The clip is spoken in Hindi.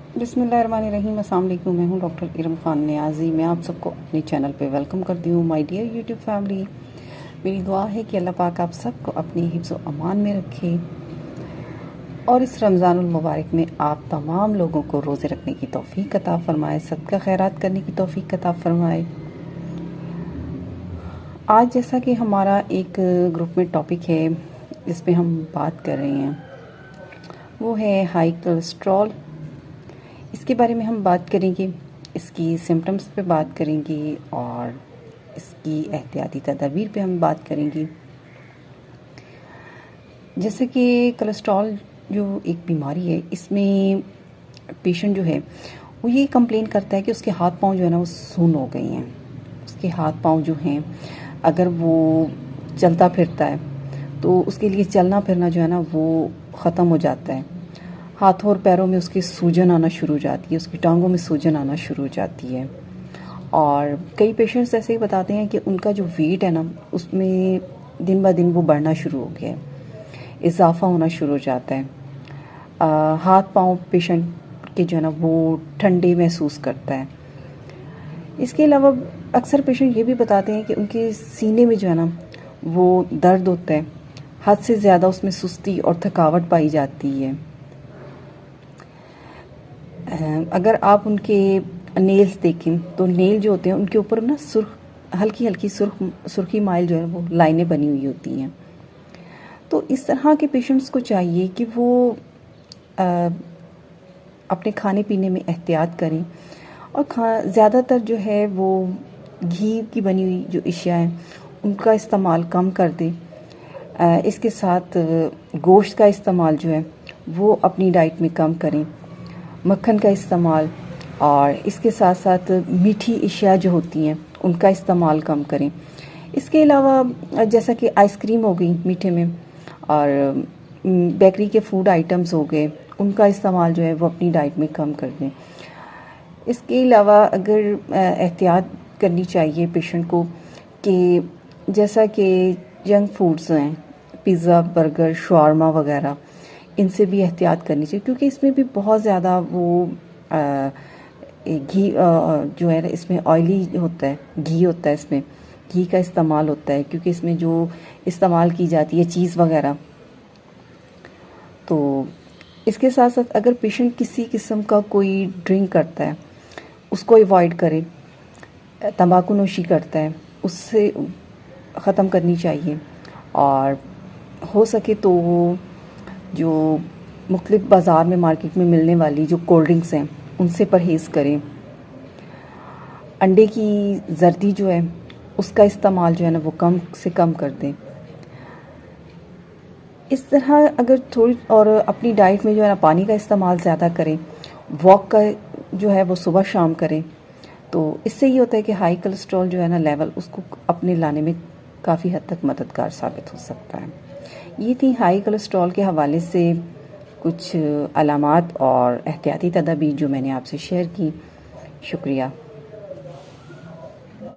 बिस्मिल्लाहिर्रहमानिर्रहीम। अस्सलाम वालेकुम। मैं हूँ डॉक्टर इरम ख़ान नियाज़ी। मैं आप सबको अपने चैनल पे वेलकम करती हूँ। माय डियर यूट्यूब फैमिली, मेरी दुआ है कि अल्लाह पाक आप सबको अपनी हिफ्ज़ व अमान में रखे और इस रमज़ानुल मुबारक में आप तमाम लोगों को रोज़े रखने की तौफ़ीक अता फ़रमाए, सदका खैरात करने की तौफ़ीक अता फ़रमाए। आज जैसा कि हमारा एक ग्रुप में टॉपिक है जिस पे हम बात कर रहे हैं, वो है हाई कोलेस्ट्रॉल। इसके बारे में हम बात करेंगे, इसकी सिम्टम्स पे बात करेंगे और इसकी एहतियाती तदाबीर पे हम बात करेंगे। जैसे कि कोलेस्ट्रॉल जो एक बीमारी है, इसमें पेशेंट जो है वो ये कंप्लेन करता है कि उसके हाथ पांव जो है ना वो सून हो गए हैं। उसके हाथ पांव जो हैं, अगर वो चलता फिरता है तो उसके लिए चलना फिरना जो है ना वो ख़त्म हो जाता है। हाथों और पैरों में उसकी सूजन आना शुरू हो जाती है, उसकी टांगों में सूजन आना शुरू हो जाती है। और कई पेशेंट्स ऐसे ही बताते हैं कि उनका जो वेट है ना उसमें दिन ब दिन वो बढ़ना शुरू हो गया है, इजाफा होना शुरू हो जाता है। हाथ पांव पेशेंट के जो है ना वो ठंडे महसूस करता है। इसके अलावा अक्सर पेशेंट ये भी बताते हैं कि उनके सीने में जो है ना वो दर्द होता है, हद से ज़्यादा उसमें सुस्ती और थकावट पाई जाती है। अगर आप उनके नेल्स देखें तो नेल जो होते हैं उनके ऊपर ना हल्की हल्की सुर्खी माइल जो है वो लाइनें बनी हुई होती हैं। तो इस तरह के पेशेंट्स को चाहिए कि वो अपने खाने पीने में एहतियात करें और ज़्यादातर जो है वो घी की बनी हुई जो अशिया हैं उनका इस्तेमाल कम कर दें। इसके साथ गोश्त का इस्तेमाल जो है वो अपनी डाइट में कम करें, मक्खन का इस्तेमाल, और इसके साथ साथ मीठी अशिया जो होती हैं उनका इस्तेमाल कम करें। इसके अलावा जैसा कि आइसक्रीम हो गई मीठे में, और बेकरी के फूड आइटम्स हो गए, उनका इस्तेमाल जो है वो अपनी डाइट में कम कर दें। इसके अलावा अगर एहतियात करनी चाहिए पेशेंट को कि जैसा कि जंक फूड्स हैं, पिज़्ज़ा, बर्गर, शवारमा वगैरह, इनसे भी एहतियात करनी चाहिए क्योंकि इसमें भी बहुत ज़्यादा वो घी जो है इसमें ऑयली होता है, घी होता है, इसमें घी का इस्तेमाल होता है क्योंकि इसमें जो इस्तेमाल की जाती है चीज़ वगैरह। तो इसके साथ साथ अगर पेशेंट किसी किस्म का कोई ड्रिंक करता है उसको अवॉइड करें, तंबाकू नोशी करता है उससे ख़त्म करनी चाहिए, और हो सके तो वो जो मुख्तलिफ बाज़ार में मार्केट में मिलने वाली जो कोल्ड ड्रिंक्स हैं उनसे परहेज़ करें। अंडे की जर्दी जो है उसका इस्तेमाल जो है ना वो कम से कम कर दें। इस तरह अगर थोड़ी और अपनी डाइट में जो है ना पानी का इस्तेमाल ज़्यादा करें, वॉक का जो है वो सुबह शाम करें, तो इससे ये होता है कि हाई कोलेस्ट्रॉल जो है ना लेवल उसको अपने लाने में काफ़ी हद तक मददगार साबित हो सकता है। ये थी हाई कोलेस्ट्रॉल के हवाले से कुछ अलामात और एहतियाती तदाबीर जो मैंने आपसे शेयर की। शुक्रिया।